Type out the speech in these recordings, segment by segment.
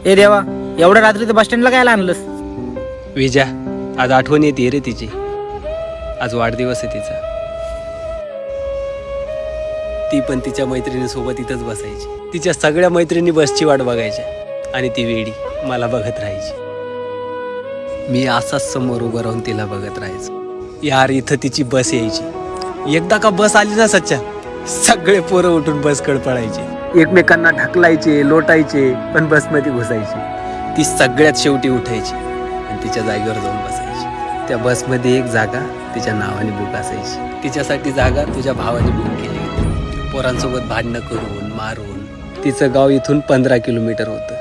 ए देवा, एवढ्या रात्री तर बस स्टँडला काय आणलंस? विजा, आज आठवण येते रे तिची. आज वाढदिवस आहे तिचा. ती पण तिच्या मैत्रिणीसोबत इथंच बसायची. तिच्या सगळ्या मैत्रिणी बसची वाट बघायच्या आणि ती वेडी मला बघत राहायची. मी असाच समोर उभं राहून तिला बघत राहायचो. यार, इथं तिची बस यायची. एकदा का बस आली ना सच्चा, सगळे पोरं उठून बसकडे पळायचे, एकमेकांना ढकलायचे, लोटायचे, पण बसमध्ये घुसायची. ती सगळ्यात शेवटी उठायची आणि तिच्या जागेवर जाऊन बसायची. त्या बसमध्ये एक जागा तिच्या नावाने बुक असायची. तिच्यासाठी जागा तुझ्या भावाने बुक केली होती. पोरांसोबत भांडणं करून मारून. तिचं गाव इथून 15 किलोमीटर होतं.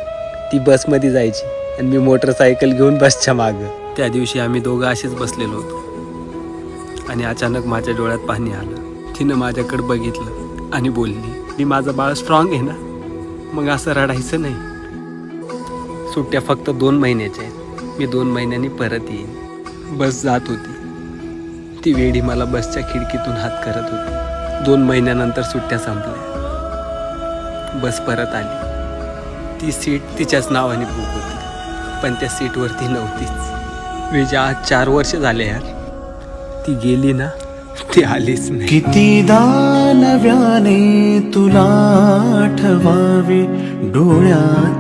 ती बसमध्ये जायची आणि मी मोटरसायकल घेऊन बसच्या मागं. त्या दिवशी आम्ही दोघं असेच बसलेलो होतो आणि अचानक माझ्या डोळ्यात पाणी आलं. तिनं माझ्याकडे बघितलं आणि बोलली, मी माझं बाळ स्ट्रॉंग आहे ना, मग असं रडायचं नाही. सुट्ट्या फक्त 2 महिन्याच्या आहेत. मी 2 महिन्यांनी परत येईन. बस जात होती. ती वेडी मला बसच्या खिडकीतून हात करत होती. 2 महिन्यानंतर सुट्ट्या संपल्या. बस परत आली. ती सीट तिच्याच नावाने बुक होती, पण त्या सीटवरती नव्हतीच. विजा, आज 4 वर्ष झाले यार. ती गेली ना, ती आलीच नाही. कितीदा नव्याने तुला आठवावे डोळ्यात